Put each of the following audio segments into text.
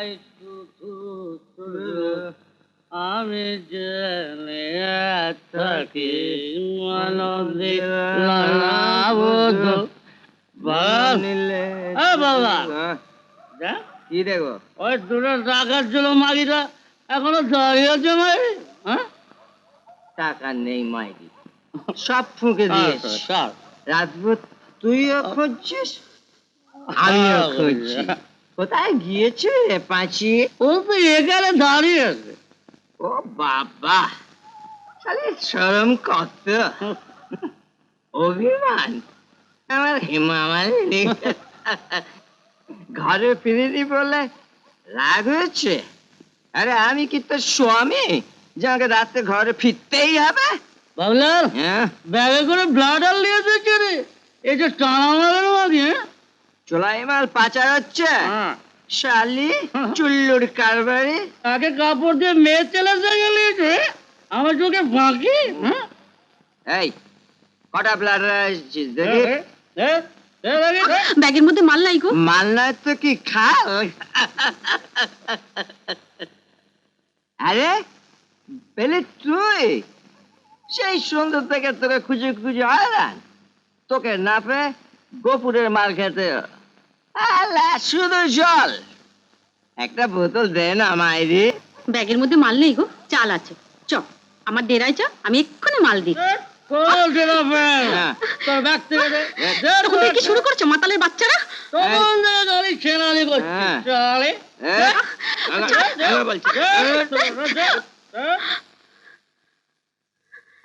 I আমি জেলে থাকি মানদে বাবা কি দেখো ওই দুটো টাকার ছিল মাগিটা এখনো দাঁড়িয়ে আছে মারি হ্যাঁ টাকা নেই মাইরি সব ফুঁকে দিয়েছে রাজপুত তুইও খুঁজছিস আমিও খুঁজছি কোথায় গিয়েছে রে পাঁচি ও তো এখানে দাঁড়িয়ে আছে ও বাবা খালি শরম কত অভিমান আমার হিমামালি ঘরে ফিরিনি বলে রাগ হয়েছে আরে আমি কি তোর স্বামী যে আমাকে রাতে ঘরে ফিরতেই হবে বাবলার হ্যাঁ ব্যাগে করে ব্লাড আর নিয়ে এসেছে রে এই যে টানা মারের মাগে চোলাই মাল পাচার হচ্ছে শালি চুল্লুর কারবারি তাকে কাপড় দিয়ে মেয়ে ছেলে জায়গা নিয়েছে আমার চোখে ফাঁকি এই কটা ব্লাড আসছিস দেখি ব্যাগের মধ্যে মাল নাই গো মাল নয় তো কি খাল আরে পেলে তুই সেই সুন্দর থেকে তোকে খুঁজে খুঁজে হয়রান তোকে না পেয়ে গোপুরের মার খেতে আলা শুধু জল একটা বোতল দে না মাইরি ব্যাগের মধ্যে মাল নেই গো চাল আছে চ আমার ডেরায় চা আমি এক্ষুনি মাল দিই তোর ব্যাগ থেকে দে তখন থেকে শুরু করছো মাতালের বাচ্চারা তখন দাঁড়ি ছেনালি করছিস চালে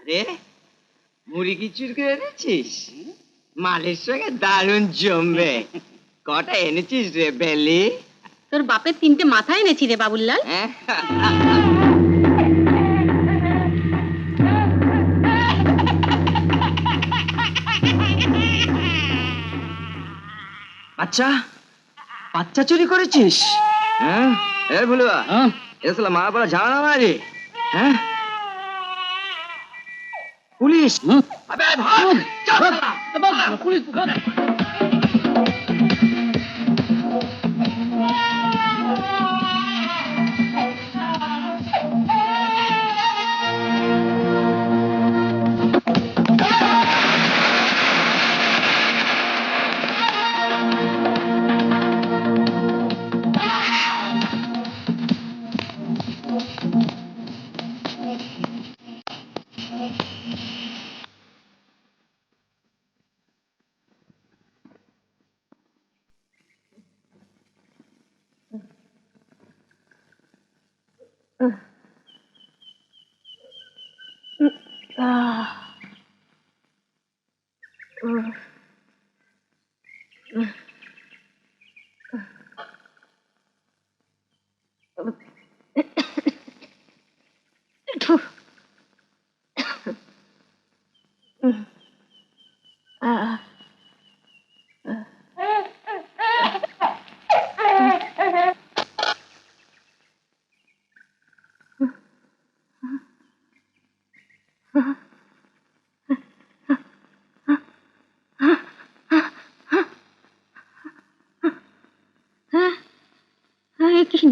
রে মুড়ি কি চুর করে এনেছিস মালের সঙ্গে দারুণ জমবে কটা এনেছিস রে বেলি তোর বাপের 3টে মাথা এনেছি রে বাবুল্লাল আচ্ছা বাচ্চা চুরি করেছিস হ্যাঁ এ ভুলুয়া এসলা মারা পড়া জানা না মারি হ্যাঁ পুলিশ পুলিশ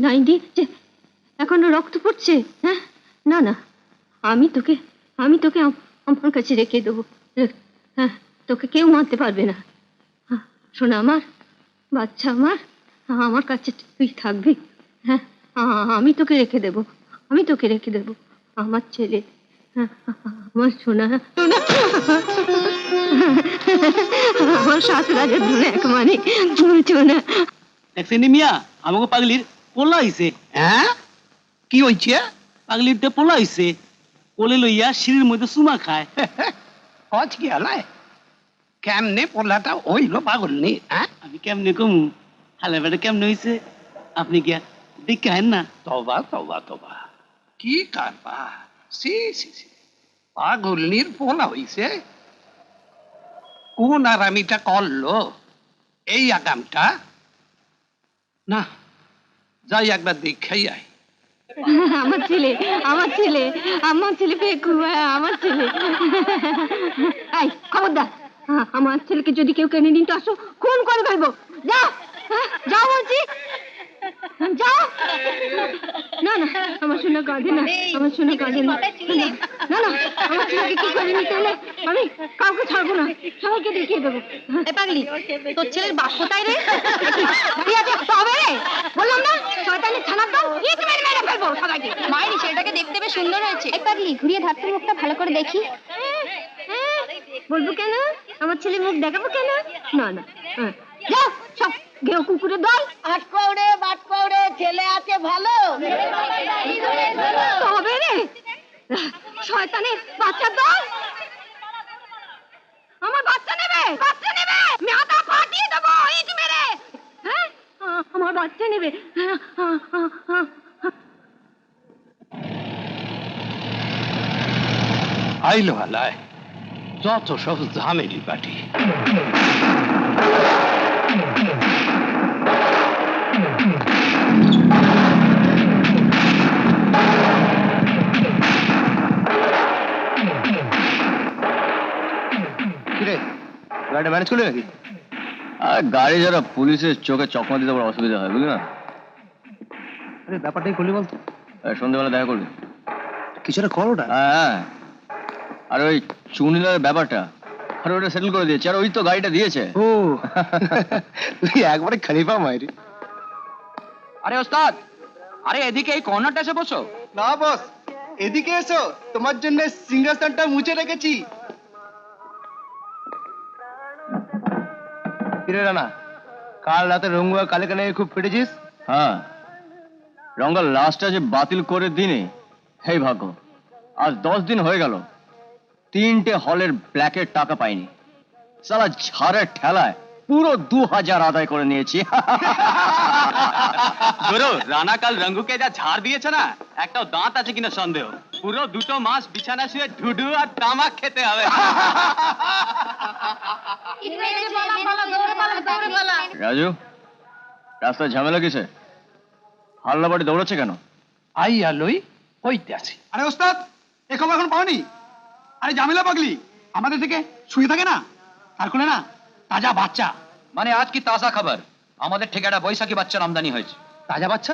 নাই দিচ্ছে এখনো রক্ত পড়ছে হ্যাঁ না না আমি তোকে আমার কাছে রেখে দেবো হ্যাঁ তোকে কেউ মারতে পারবে না শোনা আমার বাচ্চা আমার কাছে তুই থাকবি হ্যাঁ আমি তোকে রেখে দেবো আমার ছেলে আমার শোনা আমার শাশুড়াদের ধরে এক মানে শোনা দেখছেন মিয়া আমাকে পাগলির পোলা হইছে হ্যাঁ কি হয়েছে পাগলিরটা পোলা হইছে কোলে লইয়া সিঁড়ির মধ্যে চুমা খায় হজ কি হলাই কেমনে পোলাটা হইল পাগল নি হ্যাঁ আমি কেমনে কমু হালে বেটা কেমনে হইছে আপনি গিয়া দেখে হেন না তবা তবা তবা কি কারবা সি পাগলনির পোলা হইছে কোন আরামিটা করলো এই আগামটা না যাই একবার দেখাই আয় আমার ছেলে পেকু আমার ছেলে এই খবরদার আমার ছেলেকে যদি কেউ কেনে নিতে আসো খুন করে ফেলবো যাও বলছি যাও। না না, আমার সোনা কাঁদে না, আমার সোনা কাঁদে না। না না, আমার ছেলেকে কি করে নিতে হলে আমি কাউকে ছাড়বো না, সবাইকে দেখিয়ে দেবো। এ পাগলি, তোর ছেলের বাপ কোথায় রে? হবে রে, বললাম না শয়তানের ছানার দল, ইট মেরে মেরে ফেলবো সবাইকে। মায়ের ছেলেটাকে দেখতে বেশ সুন্দর হয়েছে। এ পাগলি, ঘুরিয়ে ধাত্রের মুখটা ভালো করে দেখি। বলবো কেন? আমার ছেলের মুখ দেখাবো কেন? না না, যাও সব গেও কুকুরের দল। বাটকৌড়ে ছেলে আছে ভালো। তবে রে শয়তানের বাচ্চার দল, আমার বাচ্চা নেবে, বাচ্চা নেবে, মাথা ফাটিয়ে দেবো ইট মেরে। হ্যাঁ, আমার বাচ্চা নেবে। আইলো হালায় যত সব ঝামেলি পাটি। কিরে গাড়িটা ম্যানেজ করলি নাকি? আর গাড়ি যারা পুলিশের চোখে চকমা দিতে বড় অসুবিধা হয়, বুঝলি না? আরে ব্যাপারটাই করলি বলতো, সন্ধ্যেবেলা দেখা করবি। কিছু একটা করোটা। হ্যাঁ, আর ওই চুনিলার ব্যাপারটা আর ওটা সেটেল করে দিয়েছে, আর ওই তো গাড়িটা দিয়েছে। ও তুই একবারে খলিফা মাইরি। আরে ওস্তাদ, আরে এদিকে এই কর্নারটা এসে বসো। না বস, এদিকে এসো, তোমার জন্য সিংহাসনটা মুছে রেখেছি। কিরে রানা, কাল রাতে রঙ্গুয়া কালে কানে খুব ফেটেছিস। হ্যাঁ, রঙ্গা লাস্টটা যে বাতিল করে দিনে, হেই ভাগ্য, আজ 10 দিন হয়ে গেল 3টে হলের ব্ল্যাকের টাকা পাইনি। সালা ঝাড়ের ঠেলায় পুরো 2000 আদায় করে নিয়েছি। গুরু, রানা কাল রঙ্গুকে যা ঝাড় দিয়েছে না, একটাও দাঁত আছে কিনা সন্দেহ। পুরো 2 মাস বিছানা শুয়ে ঢুডু আর তামাক খেতে হবে। রাজু, রাস্তায় ঝামেলা কিসে? হাল্লা বাড়ি দৌড়াচ্ছে কেন? আইয়া লই হইতে আছি। আরে ওস্তাদ, এ খবর এখন পাওনি? আরে জামিলা পাগলি আমাদের থেকে শুয়ে থাকে না, আর কোলে না তাজা বাচ্চা। মানে আজ কি তাজা খবর, আমাদের ঠিকানা বৈশাখী বাচ্চার আমদানি হয়েছে। তাজা বাচ্চা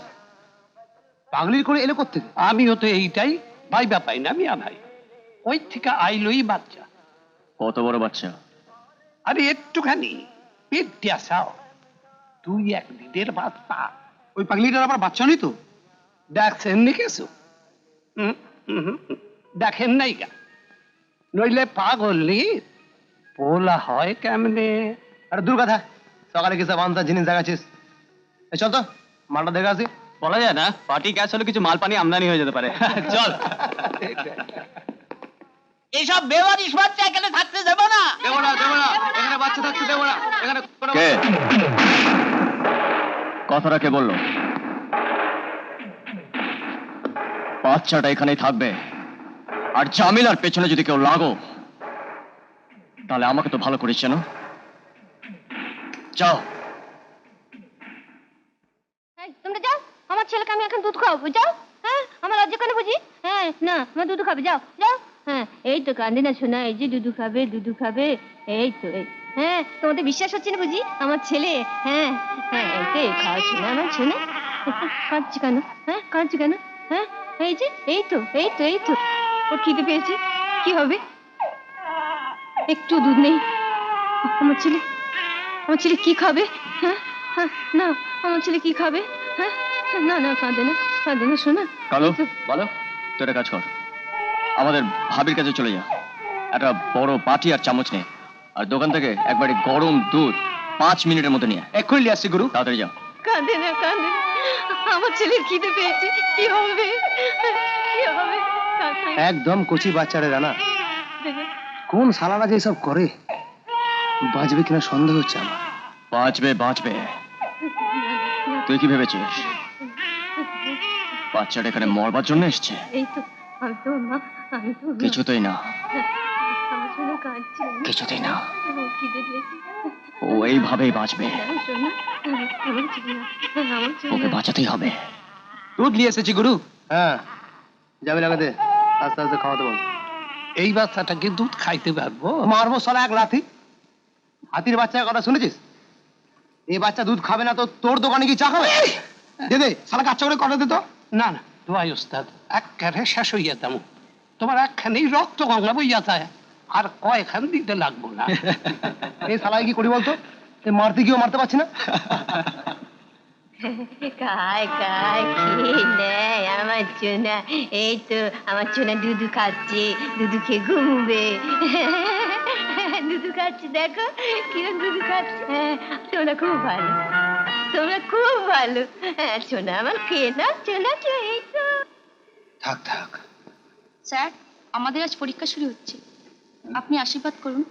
পাগলির করে এলো কোত্থেকে? আমিও তো এইটাই ভাইবা পাই না মিয়া ভাই, ওই থেকে আইলই বাচ্চা। কত বড় বাচ্চা? আরে একটুখানি পেট দিয়া চাও, 2-1 দিনের বাচ্চা। ওই পাগলিটার আবার বাচ্চা নেই তো? দেখছেন নি কিছু? দেখেন নাই গা, নইলে পাগলি পোলা হয় কেমনে? আরে দূর কথা, সকালে কিসব আনতা জিনিস দেখাচ্ছিস। এই চল তো মালটা দেখে আসি। বলা যায় না, পার্টি গ্যাস হলে কিছু মাল পানি আমদানি হয়ে যেতে পারে। চল। এইসব বেওয়ারিশ বাচ্চা এখানে থাকতে দেবো না। দেবো না, এখানে বাচ্চা থাকতে দেবো না, এখানে কোনো- কে কথাটা কে বললো? বাচ্চাটা এখানেই থাকবে, আর জামিলার পেছনে যদি কেউ লাগো তাহলে আমাকে তো ভালো করিস না। যাও। তোমরা যাও, আমার ছেলেকে আমি এখন দুধ খাওয়াবো। যাও। হ্যাঁ, আমার লজ্জা কেন বুঝি? হ্যাঁ, না আমার দুধ খাবে, যাও যাও। হ্যাঁ, এই তো কান্দে না শোনা, এই যে দুধু খাবে, দুধু খাবে, এই তো এই। হ্যাঁ, তোমাদের বিশ্বাস হচ্ছে না বুঝি আমার ছেলে? হ্যাঁ হ্যাঁ, এই তো খাওয়াচ্ছি না আমার ছেলে। কাঁদছি কেন? হ্যাঁ, কাঁদছি কেন? হ্যাঁ, এই যে এই তো এই তো এই তো, ওর খিদে পেয়েছে, কি হবে? একটু দুধ নেই, আমার ছেলে কি খাবে? হ্যাঁ হ্যাঁ, না আমার ছেলে কি খাবে? হ্যাঁ, না না, কাঁদে না শোনা। কালো, বলো তুই একটা কাজ কর, আমাদের ভাবির কাছে চলে যা, একটা বড় বাটি আর চামচ নে, আর দোকান থেকে একবারে গরম দুধ 5 মিনিটের মধ্যে নিয়ে এক্ষুনি নিয়ে আসছি গুরু। তাড়াতাড়ি যাও। কাঁদে না, আমার ছেলের খিদে পেয়েছে, কি হবে? একদম কচি বাচ্চারে রানা, কোন শালারা যে সব করে, বাঁচবে কিনা সন্দেহ হচ্ছে আমার। বাঁচবে। তুই কি ভেবেছিস বাচ্চাটা এখানে মরবার জন্য এসছে? এই তো আমি তো মা, কিছুতেই না, আমার শোনা কাঁদছে, কিছুতেই না, আমার খিদে পেয়েছে। ও এইভাবেই বাঁচবে, শোনা, আমার ছেলে না, আমার ছেলে ওকে না। বাঁচাতেই হবে। দুধ নিয়ে এসেছি গুরু। হ্যাঁ, যাবে লাগাতে, আস্তে আস্তে খাওয়াতে বল। এই বাচ্চাটাকে দুধ খাইতে পারবো? মারবো সালা এক লাথি। হাতির বাচ্চার কথা শুনেছিস? এই বাচ্চা দুধ খাবে না তো তোর দোকানে কি চা খাবে? দে দে শালাকে আচ্ছা করে কটা দে তো। না না দোয়াই ওস্তাদ একেবারে শেষ হইয়া তেমন তোমার একখানেই রক্ত গঙ্গা বইয়া যায় আর কয়খান দিতে লাগবো না। এই শালাকে কি করি বলতো? এই মারতে গিয়েও মারতে পারছি না। কায় কায় খেয়ে নেয় আমার চোনা। এই তো আমার চোনা দুধু খাচ্ছে, দুধু খেয়ে ঘুমবে। দুধু খাচ্ছে, দেখো কিরম দুধু খাচ্ছে। তোমরা খুব ভালো, তোমরা খুব ভালো। চোনা আমার খেয়ে না, চোনা এই তো। থাক থাক। স্যার, আমাদের আজ পরীক্ষা শুরু হচ্ছে, আপনি আশীর্বাদ করুন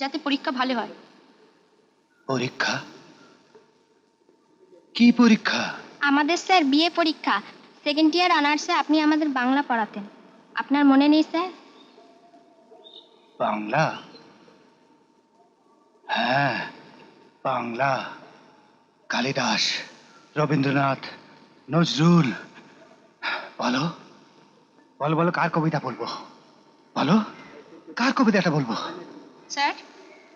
যাতে পরীক্ষা ভালো হয়। পরীক্ষা? কি পরীক্ষা? আমাদের স্যার বিএ পরীক্ষা, সেকেন্ড ইয়ার অনার্সে আপনি আমাদের বাংলা পড়াতেন, আপনার মনে নেই স্যার? বাংলা? হ্যাঁ, বাংলা। কালিদাস, রবীন্দ্রনাথ, নজরুল। বলো বলো বলো, কার কবিতা বলবো? বলো, কার কবিতাটা বলবো? স্যার,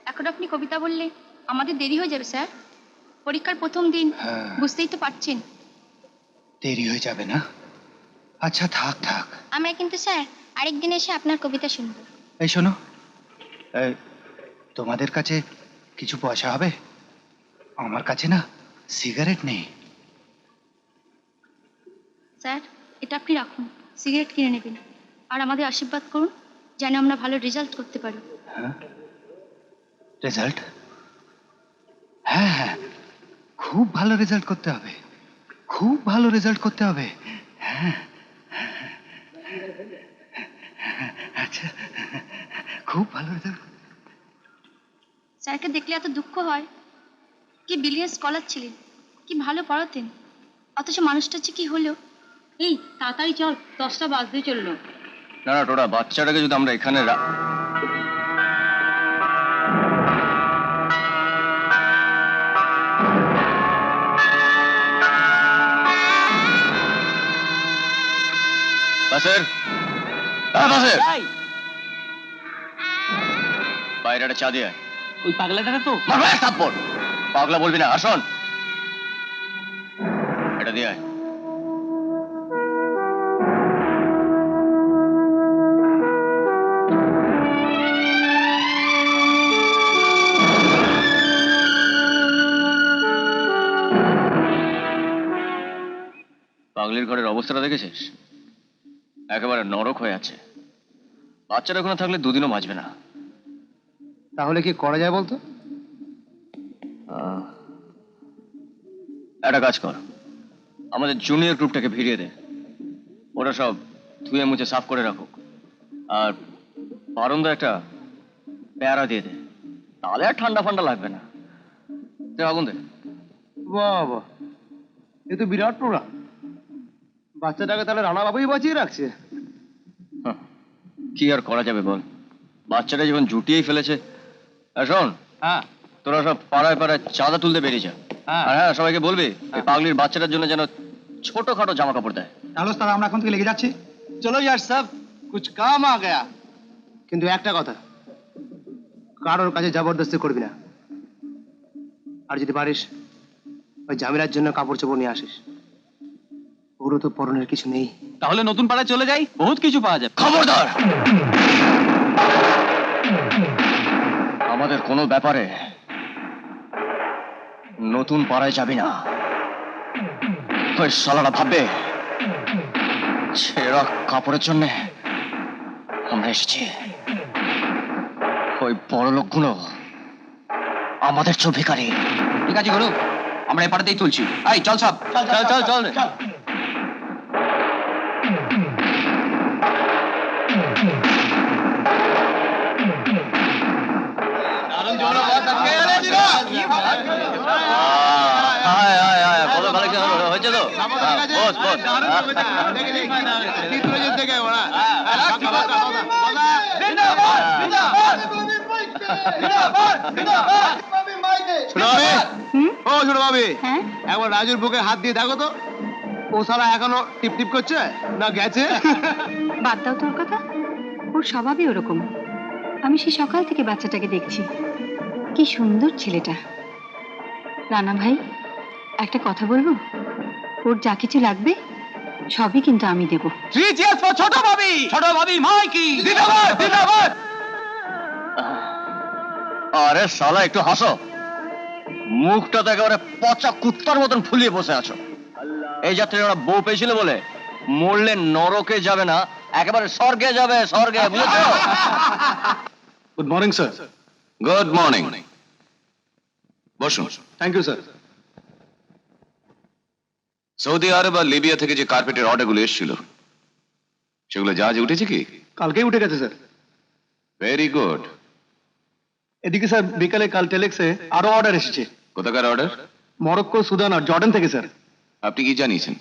এখন আপনি কবিতা বললে আমাদের দেরি হয়ে যাবে স্যার। পরীক্ষার প্রথম দিন, হ্যাঁ। বুঝতেই তো পারছেন। দেরি হয়ে যাবে না? আচ্ছা থাক থাক। আমরা কিন্তু স্যার আরেকদিন এসে আপনার কবিতা শুনবো। এই শোনো, এই, তোমাদের কাছে কিছু পয়সা হবে? আমার কাছে না সিগারেট নেই। স্যার, এটা আপনি রাখুন, সিগারেট কিনে নেবেন। আর আমাদের আশীর্বাদ করুন যেন আমরা ভালো রেজাল্ট করতে পারি। হ্যাঁ, রেজাল্ট? হ্যাঁ হ্যাঁ, খুব ভালো রেজাল্ট করতে হবে, খুব ভালো রেজাল্ট করতে হবে। হ্যাঁ, আচ্ছা, খুব ভালো রেজাল্ট। স্যারকে দেখলে এত দুঃখ হয়। কি বিলিয়ন স্কলার ছিলেন, কি ভালো পড়াতেন, অথচ মানুষটা যে কি হলো। এই তাড়াতাড়ি চল, 10টা বাজতে চললো। না না টোটা, বাচ্চাটাকে যদি আমরা এখানে বাসের বাসের বাইরে একটা চা দিয়ে আয়। ওই পাগলাটাকে তো মারবো এক থাপ্পড়। পাগলা বলবি না, আসুন এটা দিয়ে আয়। পাগলির ঘরের অবস্থাটা দেখেছিস? একেবারে নরক হয়ে আছে। বাচ্চাটা ওখানে থাকলে দুদিনও বাঁচবে না। তাহলে কি করা যায় বলতো? একটা কাজ কর, আমাদের জুনিয়র গ্রুপটাকে ভিড়িয়ে দে, ওরা সব ধুয়ে মুছে সাফ করে রাখুক। আর বারান্দা একটা প্যারা দিয়ে দে, তাহলে আর ঠান্ডা ফান্ডা লাগবে না। দে আগুন দে। বাবা, এ তো বিরাট প্রোগ্রাম। বাচ্চাটাকে তাহলে রানা বাবুই বাঁচিয়ে রাখছে। হাহ, কি আর করা যাবে বল, বাচ্চাটা যখন জুটিয়েই ফেলেছে। আর শোন, হ্যাঁ তোরা সব পাড়ায় পাড়ায় চাঁদা তুলতে বেরিয়ে যা। হ্যাঁ। আর হ্যাঁ, সবাইকে বলবি এই পাগলির বাচ্চাটার জন্য যেন ছোটখাটো জামা কাপড় দেয়। তাহলে তারা আমরা এখন থেকে লেগে যাচ্ছি। চলো यार सब कुछ काम आ गया। কিন্তু একটা কথা, কারোর কাছে জবরদস্তি করবি না। আর যদি পারিস ওই জামিলার জন্য কাপড় চোপড় নিয়ে আসিস। ওরও তো পরনের কিছু নেই। তাহলে নতুন পাড়ায় চলে যাই, বহুত কিছু পাওয়া যায়। খবরদার, আমাদের কোনো ব্যাপারে নতুন পাড়ায় যাবি না। ওই শালারা ভাববে ছেঁড়া কাপড়ের জন্য আমরা এসেছি। ওই বড় লোকগুলো আমাদের চো ভিখারি। ঠিক আছে গুরু, আমরা এই পাড়াতেই তুলছি। এই চল সব, চল চল চল চল। আয় আয় আয়, কত কালেকশন হয়েছে তো? বস বস। ও ছোট ভাবি, হ্যাঁ, একবার রাজুর বুকে হাত দিয়ে দেখো তো, ও শালা এখনো টিপ টিপ করছে না গেছে? বাদ দাও তোর কথা, ওর স্বভাবই ওরকম। আমি সেই সকাল থেকে বাচ্চাটাকে দেখছি, কি সুন্দর ছেলেটা। রানা ভাই, একটা কথা বলবো? ও ওর যা কিছু লাগবে সবই কিন্তু আমি দেব। ছোট ভাবি, ছোট ভাবি মাইকি জিন্দাবাদ জিন্দাবাদ। আরে শালা একটু হাসো, মুখটা তো একেবারে পচা কুত্তার মতন ফুলিয়ে বসে আছো। এই যাত্রী ওরা বউ পেয়েছিল বলে মরলে নরকে যাবে না, একেবারে স্বর্গে যাবে, স্বর্গে, বুঝেছো? Good morning sir. Good morning, বসুন। Thank you sir. সৌদি আরব আর লিবিয়া থেকে যে কার্পেটের অর্ডারগুলো এসেছিল সেগুলো জাহাজে উঠেছে কি? কালকেই উঠে গেছে স্যার। Very good. এদিকে স্যার বিকালে কাল টেলেক্সে আরো অর্ডার এসেছে। কোথাকার অর্ডার? মরক্কো, সুদান আর জর্ডান থেকে স্যার। আপনি কি জানিয়েছেন?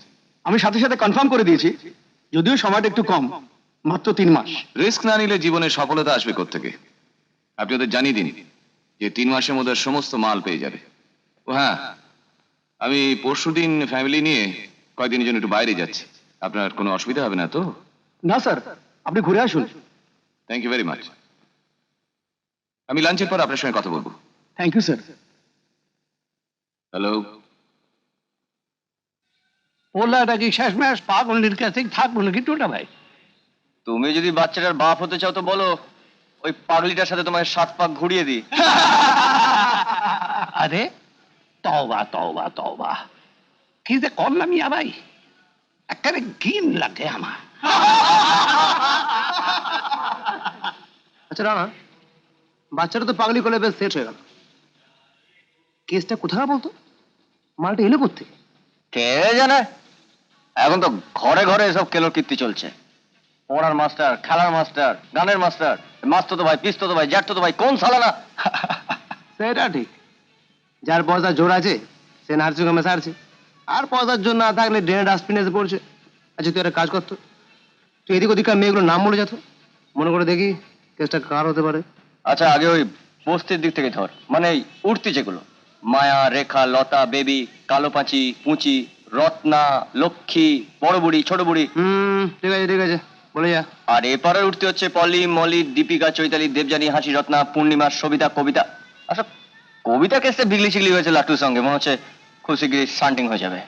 আমি সাথে সাথে কনফার্ম করে দিয়েছি, যদিও সময়টা একটু কম, মাত্র 3 মাস। রিস্ক না নিলে জীবনে সফলতা আসবে কোত্থেকে? আপনি ওদের জানিয়ে দিন যে 3 মাসের মধ্যে সমস্ত মাল পেয়ে যাবে। ও হ্যাঁ, আমি পরশুদিন ফ্যামিলি নিয়ে কয়েকদিনের জন্য একটু বাইরে যাচ্ছি। আপনার কোনো অসুবিধা হবে না তো? না স্যার, আপনি ঘুরে আসুন। Thank you very much. আমি লাঞ্চের পর আপনার সঙ্গে কথা বলবো। Thank you sir. হ্যালো। পোলাটা কি শেষমেশ পাগলের কাছে থাকবো নাকি টোটা ভাই? তুমি যদি বাচ্চাটার বাপ হতে চাও তো বলো, ওই পাগলিটার সাথে তোমার 7 পাক ঘুরিয়ে দিই। আরে তওবা তওবা তওবা, কি যে করলাম ইয়া ভাই, একেবারে ঘিন লাগে আমার। আচ্ছা রানা, বাচ্চাটা তো পাগলি করলে বেশ সেট হয়ে গেল। কেসটা কোথায় বলতো? মালটা এলো কোথেকে? কে জানে, এখন তো ঘরে ঘরে এসব কেলোর কীর্তি চলছে। পড়ার মাস্টার, খেলার মাস্টার, গানের মাস্টার, মাস্তো ভাই, পিস্তো ভাই, জ্যাঠতো ভাই, কোন সালানা? সেটা ঠিক, যার পয়সা জোর আছে সে নার্সিংহোমে সারছে, আর পয়সার জন্য না থাকলে ড্রেনে ডাস্টবিনে এসে পড়ছে। আচ্ছা তুই একটা কাজ করতো, তুই এদিক ওদিককার মেয়েগুলোর নাম বলে যেত, মনে করে দেখি কেসটা কার হতে পারে। আচ্ছা আগে ওই বস্তির দিক থেকে ধর, মানে এই উঠতি যেগুলো, মায়া, রেখা, লতা, বেবি, কালো পাঁচি, পুঁচি, রত্না, লক্ষ্মী, বড় বুড়ি, ছোট বুড়ি। ঠিক আছে ঠিক আছে, বলে যা। আর এপারে উঠতে হচ্ছে পলি, মলি, দীপিকা, চৈতালি, দেবযানী, হাসি, রত্না, পূর্ণিমা, সবিতা, কবিতা। আচ্ছা কবিতা কেসে বিগলি চিগলি হয়েছে লাট্টুর সঙ্গে, মনে হচ্ছে খুব শিগগিরই শান্টিং হয়ে যাবে।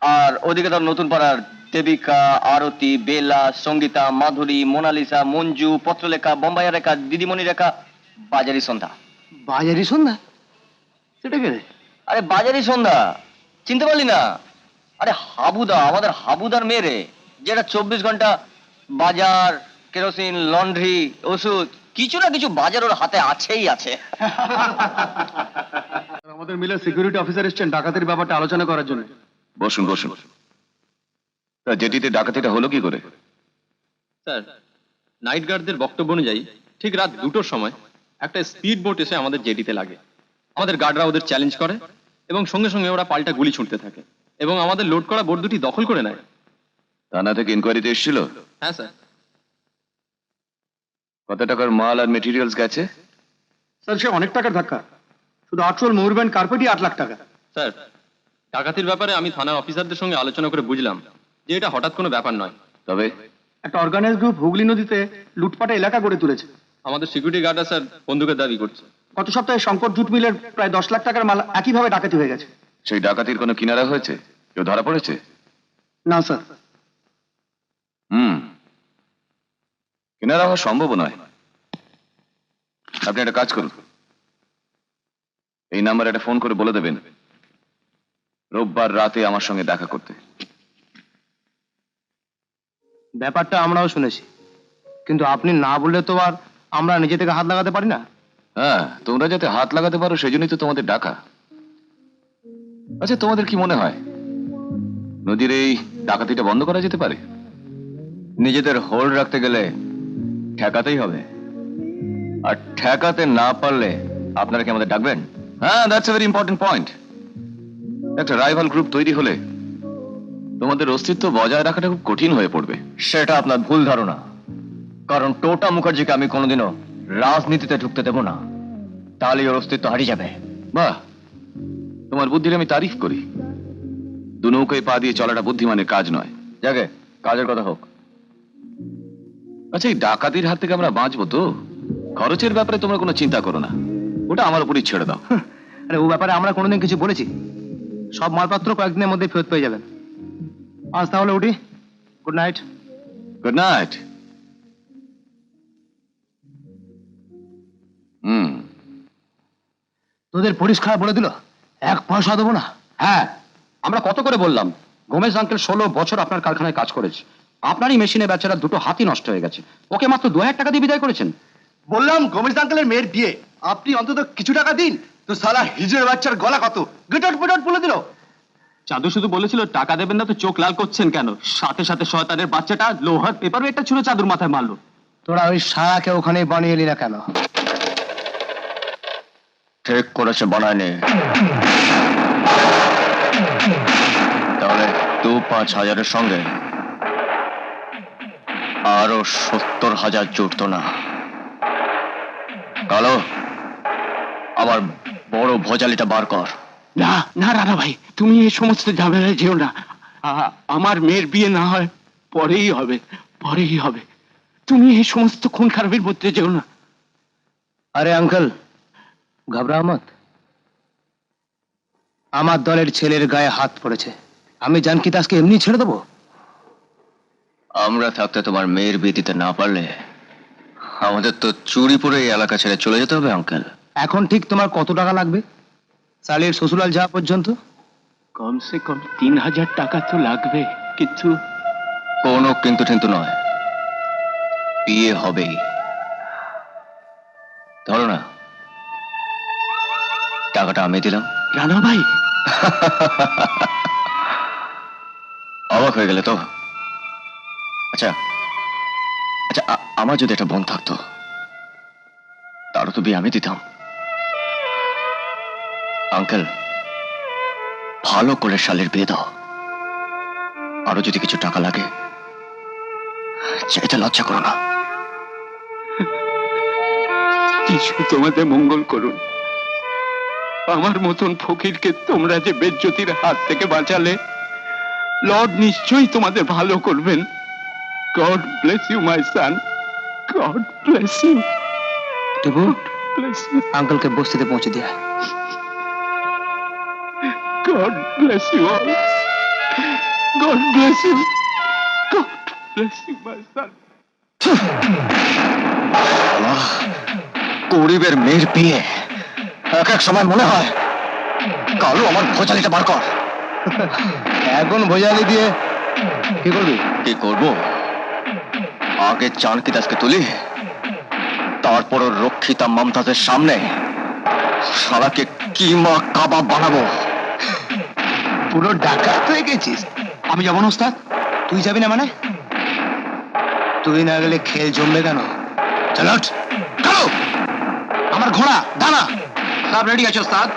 আর ওদিকে ধর নতুন পাড়ার দেবিকা, আরতি, বেলা, সঙ্গীতা, মাধুরী, মোনালিসা, মঞ্জু, পত্রলেখা, বোম্বাইয়া রেখা, দিদিমণি রেখা, বাজারি সন্ধ্যা। বাজারি সন্ধ্যা? সেটা কে রে? আরে বাজারি সন্ধ্যা চিনতে পারলি না? আরে হাবুদা, আমাদের হাবুদার মেয়ে রে, যেটা 24 ঘন্টা বাজার, কেরোসিন, লন্ড্রি, ওষুধ, কিছু না কিছু বাজার ওর হাতে আছেই আছে। আমাদের মিলে সিকিউরিটি অফিসার এসেছেন ডাকাতির ব্যাপারটা আলোচনা করার জন্য। বসুন বসুন। তা জেটিতে ডাকাতিটা হলো কি করে? স্যার, নাইট গার্ডদের বক্তব্য অনুযায়ী ঠিক রাত 2টোর সময় একটা স্পিড বোট এসে আমাদের জেটিতে লাগে। আমাদের গার্ডরা ওদের চ্যালেঞ্জ করে এবং সঙ্গে সঙ্গে ওরা পাল্টা গুলি ছুঁড়তে থাকে এবং আমাদের লোড করা বোট দুটি দখল করে নেয়। থানা থেকে ইনকোয়ারিতে এসেছিল? হ্যাঁ স্যার। কত টাকার মাল আর মেটেরিয়ালস গেছে? স্যার সে অনেক টাকার ধাক্কা, শুধু আটশোল ময়ূরব্যান্ড কার্পেটই 8 লাখ টাকা। স্যার, ডাকাতির ব্যাপারে আমি থানার অফিসারদের সঙ্গে আলোচনা করে বুঝলাম যে এটা হঠাৎ কোনো ব্যাপার নয়। তবে একটা অর্গানাইজ গ্রুপ হুগলি নদীতে লুটপাটে এলাকা গড়ে তুলেছে। আমাদের সিকিউরিটি গার্ডরা স্যার বন্দুকের দাবি করছে। গত সপ্তাহে শঙ্কর জুট মিলের প্রায় 10 লাখ টাকার মাল একইভাবে ডাকাতি হয়ে গেছে। সেই ডাকাতির কোনো কিনারা হয়েছে? কেউ ধরা পড়েছে? না স্যার। কিনারা হওয়া সম্ভব নয়। আপনি একটা কাজ করুন, এই নাম্বারে একটা ফোন করে বলে দেবেন রোববার রাতে আমার সঙ্গে দেখা করতে। ব্যাপারটা আমরাও শুনেছি, কিন্তু আপনি না বললে তো আর আমরা নিজে থেকে হাত লাগাতে পারি না। হ্যাঁ, তোমরা যাতে হাত লাগাতে পারো সেই জন্যই তো তোমাদের ডাকা। আচ্ছা তোমাদের কি মনে হয় নদীর এই ডাকাতিটা বন্ধ করা যেতে পারে? নিজেদের হোল্ড রাখতে গেলে ঠেকাতেই হবে, আর ঠেকাতে না পারলে আপনারা কি আমাদের ডাকবেন? হ্যাঁ, that's a very important point. একটা রাইভাল গ্রুপ তৈরি হলে তোমাদের অস্তিত্ব বজায় রাখাটা খুব কঠিন হয়ে পড়বে। সেটা আপনার ভুল ধারণা, কারণ টোটা মুখার্জিকে আমি কোনোদিনও রাজনীতিতে ঢুকতে দেব না, তাহলে ওর অস্তিত্ব হারিয়ে যাবে। বাহ, তোমার বুদ্ধির আমি তারিফ করি। দু নৌকায় পা দিয়ে চলাটা বুদ্ধিমানের কাজ নয়। যাকে কাজের কথা হোক। আচ্ছা এই ডাকাতির হাত থেকে আমরা বাঁচবো তো? খরচের ব্যাপারে তোমরা কোনো চিন্তা করো না, ওটা আমার উপরই ছেড়ে দাও। আরে ও ব্যাপারে আমরা কোনোদিন কিছু বলেছি? সব মালপত্র কয়েকদিনের মধ্যে ফেরত পেয়ে যাবেন। আজ তাহলে উঠি। Good night. Good night. তোদের পরিষ্কার বলে দিল 1 পয়সা দেবো না। হ্যাঁ, আমরা কত করে বললাম। গোমেজ আঙ্কেল 16 বছর আপনার কারখানায় কাজ করেছে। আপনারই মেশিনে বেচারা 2 হাতি নষ্ট হয়ে গেছে, ওকে মাত্র 2000 টাকা দিয়ে বিদায় করেছেন। বললাম গোমেজ আঙ্কেলের মেয়ের বিয়ে, আপনি অন্তত কিছু টাকা দিন। তো সালা হিজড়ের বাচ্চার গলা কত গেটট পেটট বলে দিল। চাঁদু শুধু বলেছিল টাকা দেবেন না তো চোখ লাল করছেন কেন, সাথে সাথে শয়তানের বাচ্চাটা লোহার পেপার ওয়েটটা ছুঁড়ে চাঁদুর মাথায় মারলো। তোরা ওই সারাকে ওখানে বানিয়ে এলি না কেন? ঠিক করেছে, বানায়নি। তাহলে 2-5 হাজারের সঙ্গে আরো 70,000 জুটতো না? কালো, আমার বড় ভোজালিটা বার কর। না না রানা ভাই, তুমি এই সমস্ত ঝামেলায় যেও না। আমার মেয়ের বিয়ে না হয় পরেই হবে, পরেই হবে। তুমি এই সমস্ত খুন খারাপের মধ্যে যেও না। আরে আঙ্কেল, ঘাবড়াও মত। আমার দলের ছেলের গায়ে হাত পড়েছে, আমি জানকি দাসকে এমনি ছেড়ে দেবো? আমরা থাকতে তোমার মেয়ের বিয়ে দিতে না পারলে আমাদের তো চুরি পরে এই এলাকা ছেড়ে চলে যেতে হবে আঙ্কেল। এখন ঠিক তোমার কত টাকা লাগবে সালির শ্বশুরাল যাওয়া পর্যন্ত? কমসে কম 3000 টাকা তো লাগবে। কিন্তু কোনো কিন্তু টিন্তু নয়, বিয়ে হবেই। ধরো না, টাকাটা আমি দিলাম। রানা ভাই, অবাক হয়ে গেলে তো? আচ্ছা আচ্ছা, আমার যদি একটা বোন থাকতো, তারও তো বিয়ে আমি দিতাম। আঙ্কেল, ভালো করে শালের বিয়ে দাও। আরো যদি কিছু টাকা লাগে চাইতে লজ্জা করো না। কিছু তোমাদের মঙ্গল করুন। আমার মতন ফকিরকে তোমরা যে বেজ্জতির হাত থেকে বাঁচালে, লর্ড নিশ্চয়ই তোমাদের ভালো করবেন। God bless you my son, God bless you. Tipu, bless you, আঙ্কেলকে বস্তিতে পৌঁছে দিয়া। God bless you all, God bless you, God bless you my son. গরিবের মেয়ের বিয়ে, এক এক সময় মনে হয় কালো আমার ভোজালিটা বার কর। এখন ভোজালি দিয়ে কি করবি? কি করবো? আগে জানকি দাসকে তুলি, তারপর ওর রক্ষিতা মমতাজের সামনে সারাকে কিমা কাবাব বানাবো। পুরো ডাকাত হয়ে গেছিস। আমি যাবো না ওস্তাদ। তুই যাবি না মানে? তুই না গেলে খেল জমবে কেন? চলো চলো। আমার ঘোড়া দানা সব রেডি আছে ওস্তাদ।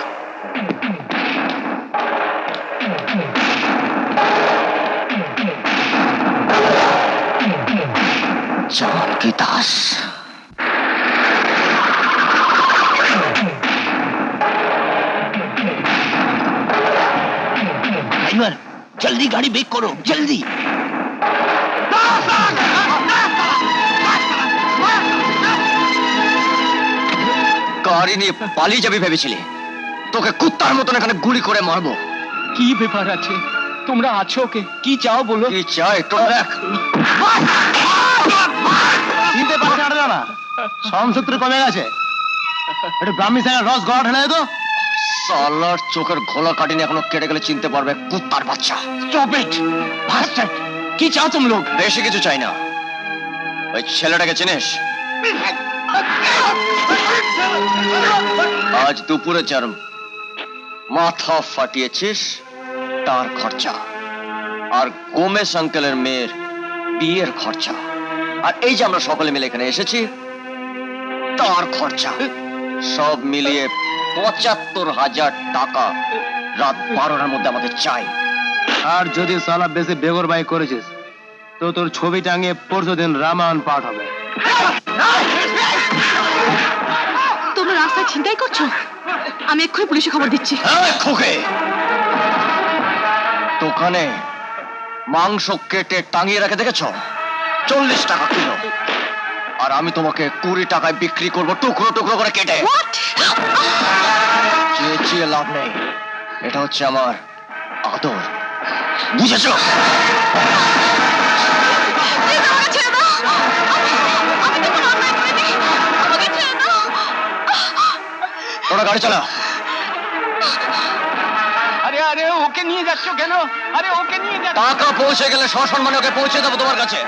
জানকি দাস, ड्राइवर जल्दी गाड़ी ब्रेक करो, जल्दी। গাড়ি নিয়ে পালিয়ে যাবি ভেবেছিলি? তোকে কুত্তার মতন এখানে গুলি করে মারবো। কি ব্যাপার আছে? তোমরা আছো কে? কি চাও বলো? কি চাই তোর দেখ। চিনতে পারছে না, সংসূত্র কমে গেছে। একটু ব্রাহ্মী স্যারের রস গড়া ঢেলে তো। সালার চোখের ঘোলা কাটিনি এখনো কেটে গেলে চিনতে পারবে, কুত্তার বাচ্চা। Stop it! Bastard! কি চাও তুম লোক? বেশি কিছু চাই না। ওই ছেলেটাকে চিনিস? আজ দুপুরে যার মাথা ফাটিয়েছিস তার খরচা, আর গোমেজ আঙ্কেলের মেয়ের বিয়ের খরচা, আর এই যে আমরা সকলে মিলে এখানে এসেছি তার খরচা, সব মিলিয়ে 75,000 টাকা রাত 12টার মধ্যে আমাদের চাই। আর যদি সালা বেশি বেগর বাই করেছিস তো তোর ছবি টাঙিয়ে পরশু দিন রামায়ণ পাঠ হবে। তোমরা রাস্তায় ছিনতাই করছো? আমি এক্ষুনি পুলিশে খবর দিচ্ছি। খোকে, দোকানে মাংস কেটে টাঙিয়ে রাখে দেখেছ? 40 টাকা কিলো, আর আমি তোমাকে 20 টাকায় বিক্রি করবো টুকরো টুকরো করে কেটে। চেঁচিয়ে লাভ নেই, এটা হচ্ছে আমার আদর। বুঝেছো? ওরা গাড়ি চালা। আরে আরে ওকে নিয়ে যাচ্ছ কেন? আরে ওকে নিয়ে যাচ্ছ? টাকা পৌঁছে গেলে সসম্মানে ওকে পৌঁছে দেবো তোমার কাছে।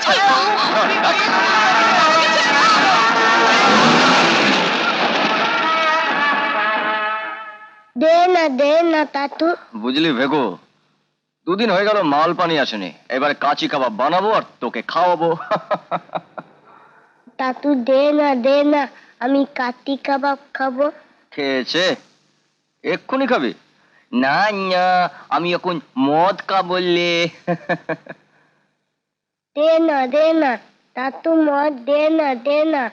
দে না তাতু। বুঝলি ভেগো, দুদিন হয়ে গেল মাল পানি আসেনি, এবারে কাচি কাবাব বানাবো আর তোকে খাওয়াবো। তাতু দে না আমি কাটি কাবাব খাবো। খেয়েছে? এক্ষুনি খাবি? না না, আমি এখন মদ খাবলে। দে না তাতু মদ দে না।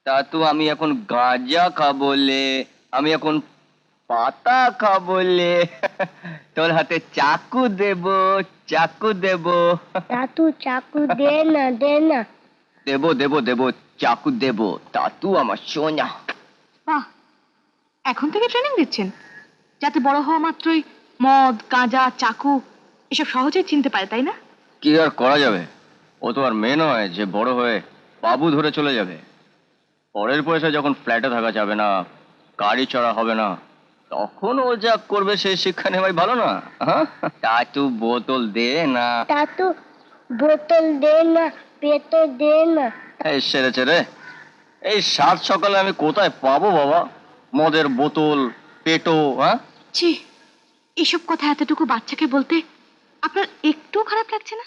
তা তো আমি এখন গাঁজা খাবলে, আমি এখন পাতা খাবলে। তোর হাতে চাকু দেব। তাতু চাকু দে না। দেব চাকু দেব। তাতু আমার সোনা। বাহ, এখন থেকে ট্রেনিং দিচ্ছেন যাতে বড় হওয়া মাত্রই মদ গাঁজা চাকু এসব সহজেই চিনতে পারে, তাই না? কি আর করা যাবে, ও তো আর মেয়ে নয় যে বড় হয়ে বাবু ধরে চলে যাবে। পরের পয়সায় যখন ফ্ল্যাটে থাকা যাবে না, গাড়ি চড়া হবে না, তখন ও যা করবে সেই শিক্ষা নেওয়াই ভালো না? তাতু বোতল দে না। তাতু বোতল দে না, পেটো দে না। এই সেরেছে রে, এই সাত সকালে আমি কোথায় পাবো বাবা মদের বোতল, পেটো? ছি, এসব কথা এতটুকু বাচ্চাকে বলতে আপনার একটু খারাপ লাগছে না?